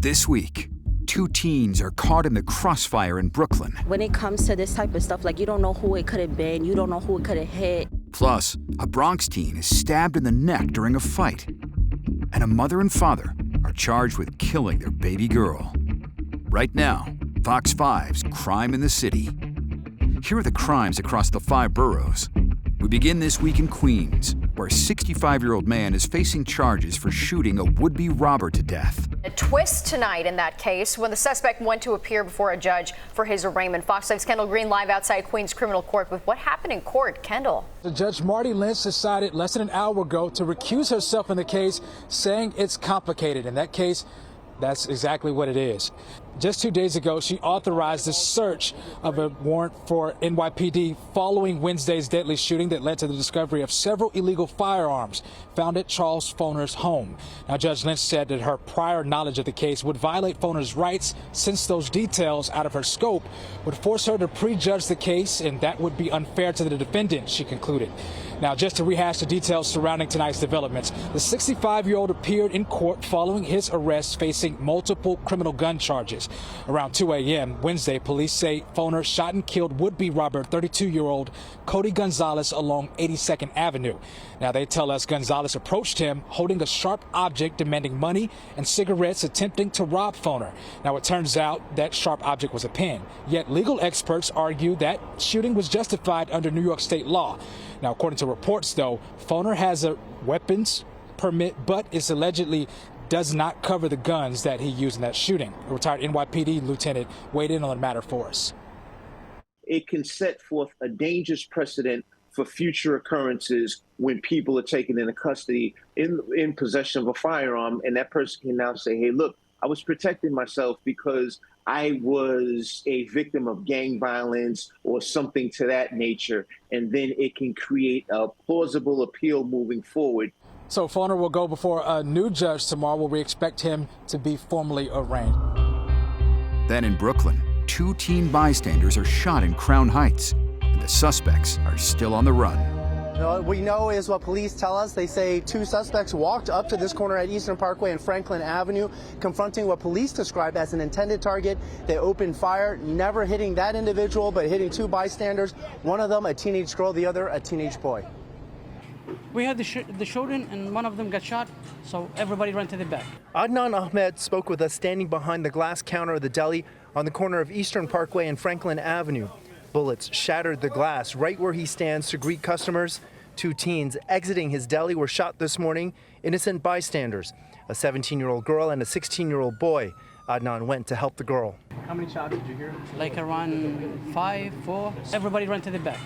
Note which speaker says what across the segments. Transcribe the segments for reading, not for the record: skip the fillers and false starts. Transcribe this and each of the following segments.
Speaker 1: This week, two teens are caught in the crossfire in Brooklyn.
Speaker 2: When it comes to this type of stuff, like, you don't know who it could have been, you don't know who it could have hit.
Speaker 1: Plus, a Bronx teen is stabbed in the neck during a fight. And a mother and father are charged with killing their baby girl. Right now, Fox 5's Crime in the City. Here are the crimes across the 5 boroughs. We begin this week in Queens, where a 65-year-old man is facing charges for shooting a would-be robber to death.
Speaker 3: A twist tonight in that case when the suspect went to appear before a judge for his arraignment. Fox 5's Kendall Green live outside Queens Criminal Court with what happened in court. Kendall.
Speaker 4: Judge Marty Lynch decided less than an hour ago to recuse herself in the case, saying it's complicated. In that case, that's exactly what it is. Just 2 days ago, she authorized the search of a warrant for NYPD following Wednesday's deadly shooting that led to the discovery of several illegal firearms found at Charles Foner's home. Now, Judge Lynch said that her prior knowledge of the case would violate Foner's rights, since those details out of her scope would force her to prejudge the case, and that would be unfair to the defendant, she concluded. Now, just to rehash the details surrounding tonight's developments, the 65-year-old appeared in court following his arrest, facing multiple criminal gun charges. Around 2 a.m. Wednesday, police say Foner shot and killed would-be robber 32-year-old Cody Gonzalez along 82nd Avenue. Now, they tell us Gonzalez approached him holding a sharp object, demanding money and cigarettes, attempting to rob Foner. Now, it turns out that sharp object was a pen. Yet legal experts argue that shooting was justified under New York state law. Now, according to reports, though, Foner has a weapons permit, but it's allegedly does not cover the guns that he used in that shooting. A retired NYPD lieutenant weighed in on the matter for us.
Speaker 5: It can set forth a dangerous precedent for future occurrences when people are taken into custody in possession of a firearm, and that person can now say, hey, look, I was protecting myself because I was a victim of gang violence or something to that nature, and then it can create a plausible appeal moving forward.
Speaker 4: So Foner will go before a new judge tomorrow, where we expect him to be formally arraigned.
Speaker 1: Then in Brooklyn, 2 teen bystanders are shot in Crown Heights, and the suspects are still on the run.
Speaker 6: What we know is what police tell us. They say 2 suspects walked up to this corner at Eastern Parkway and Franklin Avenue, confronting what police described as an intended target. They opened fire, never hitting that individual, but hitting 2 bystanders. One of them a teenage girl, the other a teenage boy.
Speaker 7: We had the shooting, and one of them got shot, so everybody ran to the back.
Speaker 6: Adnan Ahmed spoke with us standing behind the glass counter of the deli on the corner of Eastern Parkway and Franklin Avenue. Bullets shattered the glass right where he stands to greet customers. 2 teens exiting his deli were shot this morning, innocent bystanders, a 17-year-old girl and a 16-year-old boy. Adnan went to help the girl. How many shots did you hear?
Speaker 7: Like around 5, 4. Everybody ran to the back.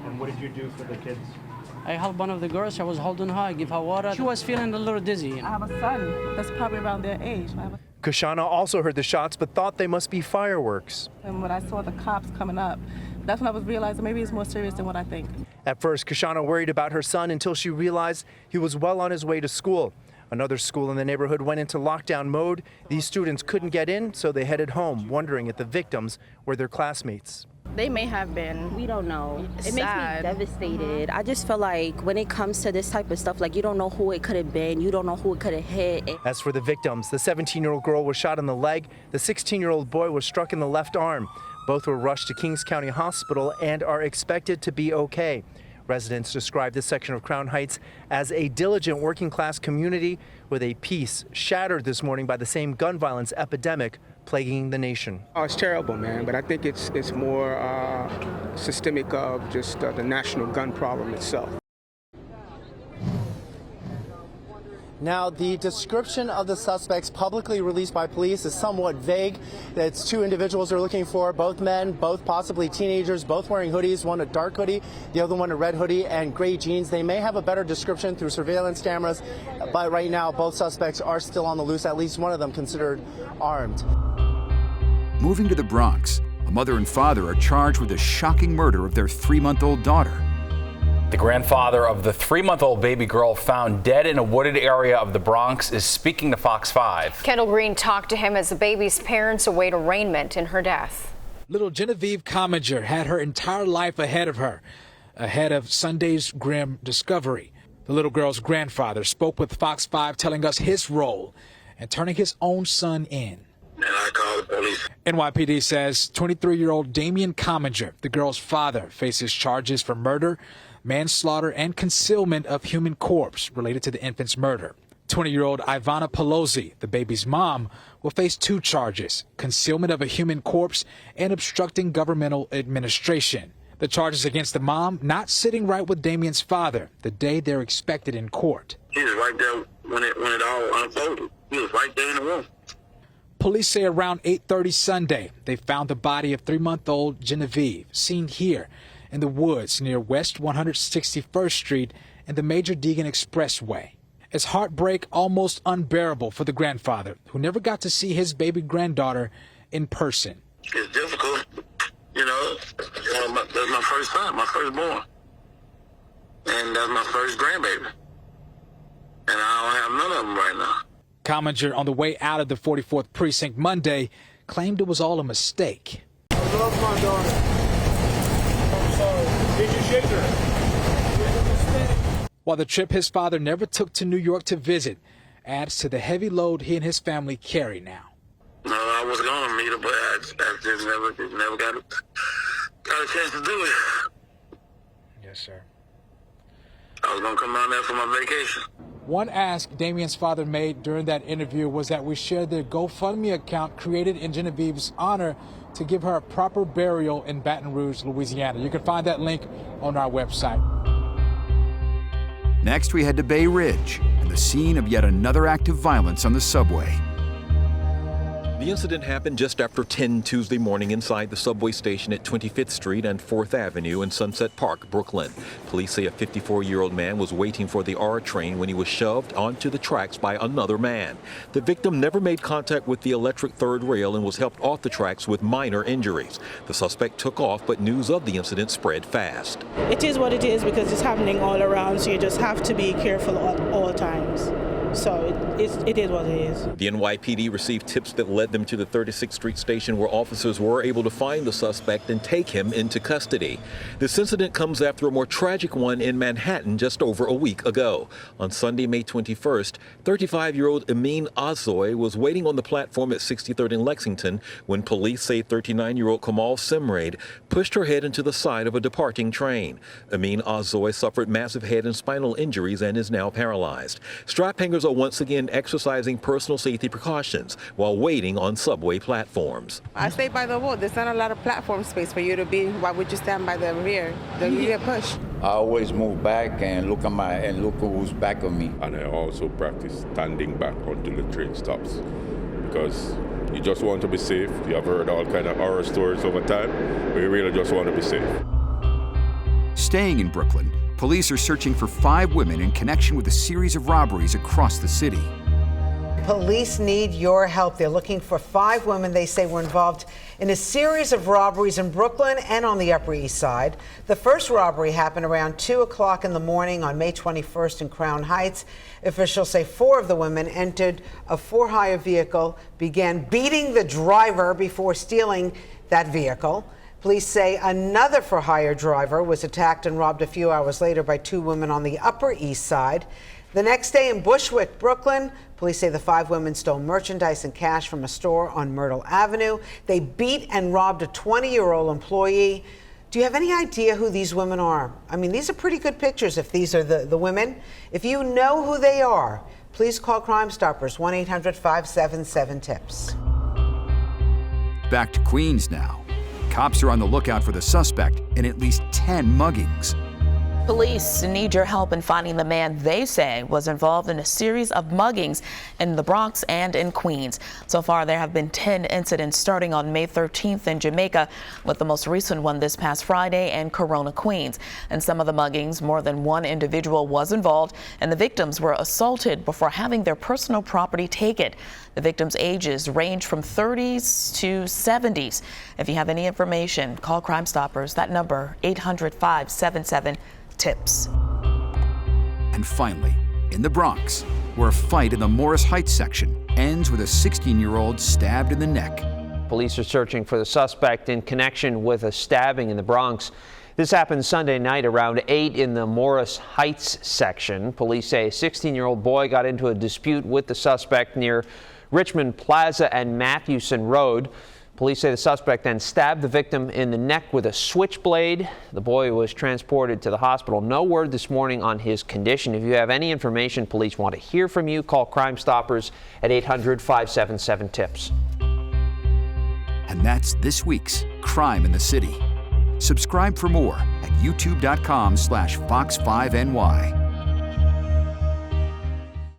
Speaker 6: And what did you do for the kids?
Speaker 7: I helped one of the girls. I was holding her. I give her water. She was feeling a little dizzy.
Speaker 8: I have a son that's probably around their age.
Speaker 6: Kushana also heard the shots, but thought they must be fireworks.
Speaker 8: And when I saw the cops coming up, that's when I was realizing maybe it's more serious than what I think.
Speaker 6: At first, Kushana worried about her son until she realized he was well on his way to school. Another school in the neighborhood went into lockdown mode. These students couldn't get in, so they headed home, wondering if the victims were their classmates.
Speaker 2: They may have been. We don't know. It makes me
Speaker 8: Sad.
Speaker 2: devastated. I just feel like when it comes to this type of stuff, like, you don't know who it could have been, you don't know who it could have hit.
Speaker 6: As for the victims, the 17-year-old girl was shot in the leg. The 16-year-old boy was struck in the left arm. Both were rushed to Kings County Hospital and are expected to be okay. Residents describe this section of Crown Heights as a diligent working-class community with a peace shattered this morning by the same gun violence epidemic plaguing the nation.
Speaker 9: Oh, it's terrible, man, but I think it's more systemic of just the national gun problem itself.
Speaker 6: Now, the description of the suspects publicly released by police is somewhat vague. It's 2 individuals they're looking for, both men, both possibly teenagers, both wearing hoodies, one a dark hoodie, the other one a red hoodie and gray jeans. They may have a better description through surveillance cameras, but right now both suspects are still on the loose, at least one of them considered armed.
Speaker 1: Moving to the Bronx, a mother and father are charged with the shocking murder of their 3-month-old daughter.
Speaker 10: The grandfather of the 3-month-old baby girl found dead in a wooded area of the Bronx is speaking to Fox 5.
Speaker 3: Kendall Green talked to him as the baby's parents await arraignment in her death.
Speaker 4: Little Genevieve Commager had her entire life ahead of her, ahead of Sunday's grim discovery. The little girl's grandfather spoke with Fox 5, telling us his role and turning his own son in.
Speaker 11: And I called the police.
Speaker 4: NYPD says 23-year-old Damian Comminger, the girl's father, faces charges for murder, manslaughter, and concealment of human corpse related to the infant's murder. 20-year-old Ivana Pelosi, the baby's mom, will face 2 charges, concealment of a human corpse and obstructing governmental administration. The charges against the mom not sitting right with Damian's father the day they're expected in court.
Speaker 11: He was right there when it all unfolded. He was right there in the room.
Speaker 4: Police say around 8:30 Sunday, they found the body of 3-month-old Genevieve, seen here in the woods near West 161st Street and the Major Deegan Expressway. It's heartbreak almost unbearable for the grandfather, who never got to see his baby granddaughter in person.
Speaker 11: It's difficult, you know. That's my first son, my firstborn. And that's my first grandbaby. And I don't have none of them right now.
Speaker 4: Comminger, on the way out of the 44th Precinct Monday, claimed it was all a mistake.
Speaker 12: I love my daughter. I'm sorry. Did you shake her?
Speaker 4: While the trip his father never took to New York to visit adds to the heavy load he and his family carry now.
Speaker 11: No, I was going to meet her, but I just never got a chance to do it.
Speaker 4: Yes, sir.
Speaker 11: I was going to come down there for my vacation.
Speaker 4: One ask Damian's father made during that interview was that we share their GoFundMe account created in Genevieve's honor to give her a proper burial in Baton Rouge, Louisiana. You can find that link on our website.
Speaker 1: Next, we head to Bay Ridge and the scene of yet another act of violence on the subway.
Speaker 13: The incident happened just after 10 Tuesday morning inside the subway station at 25th Street and 4th Avenue in Sunset Park, Brooklyn. Police say a 54-year-old man was waiting for the R train when he was shoved onto the tracks by another man. The victim never made contact with the electric third rail and was helped off the tracks with minor injuries. The suspect took off, but news of the incident spread fast.
Speaker 8: It is what it is because it's happening all around, so you just have to be careful at all times. So it is what it is.
Speaker 13: The NYPD received tips that led them to the 36th Street station where officers were able to find the suspect and take him into custody. This incident comes after a more tragic one in Manhattan just over a week ago. On Sunday, May 21st, 35-year-old Amin Azoy was waiting on the platform at 63rd and Lexington when police say 39-year-old Kamal Simraid pushed her head into the side of a departing train. Amin Azoy suffered massive head and spinal injuries and is now paralyzed. Strap hangers are once again exercising personal safety precautions while waiting on subway platforms.
Speaker 14: I stay by the wall. There's not a lot of platform space for you to be. Why would you stand by the rear? The rear push.
Speaker 15: I always move back and look who's back of me.
Speaker 16: And I also practice standing back until the train stops because you just want to be safe. You have heard all kind of horror stories over time, but you really just want to be safe.
Speaker 1: Staying in Brooklyn, police are searching for 5 women in connection with a series of robberies across the city.
Speaker 17: Police need your help. They're looking for 5 women they say were involved in a series of robberies in Brooklyn and on the Upper East Side. The first robbery happened around 2 o'clock in the morning on May 21st in Crown Heights. Officials say 4 of the women entered a for-hire vehicle, began beating the driver before stealing that vehicle. Police say another for-hire driver was attacked and robbed a few hours later by 2 women on the Upper East Side. The next day in Bushwick, Brooklyn, police say the 5 women stole merchandise and cash from a store on Myrtle Avenue. They beat and robbed a 20-year-old employee. Do you have any idea who these women are? I mean, these are pretty good pictures if these are the women. If you know who they are, please call Crime Stoppers, 1-800-577-TIPS.
Speaker 1: Back to Queens now. Cops are on the lookout for the suspect in at least 10 muggings.
Speaker 18: Police need your help in finding the man they say was involved in a series of muggings in the Bronx and in Queens. So far, there have been 10 incidents starting on May 13th in Jamaica, with the most recent one this past Friday in Corona, Queens. In some of the muggings, more than one individual was involved, and the victims were assaulted before having their personal property taken. The victims' ages range from 30s to 70s. If you have any information, call Crime Stoppers. That number, 800-577-TIPS.
Speaker 1: And finally, in the Bronx, where a fight in the Morris Heights section ends with a 16-year-old stabbed in the neck.
Speaker 19: Police are searching for the suspect in connection with a stabbing in the Bronx. This happened Sunday night around 8 in the Morris Heights section. Police say a 16-year-old boy got into a dispute with the suspect near Richmond Plaza and Mathewson Road. Police say the suspect then stabbed the victim in the neck with a switchblade. The boy was transported to the hospital. No word this morning on his condition. If you have any information, police want to hear from you. Call Crime Stoppers at 800-577-TIPS.
Speaker 1: And that's this week's Crime in the City. Subscribe for more at youtube.com/Fox5NY.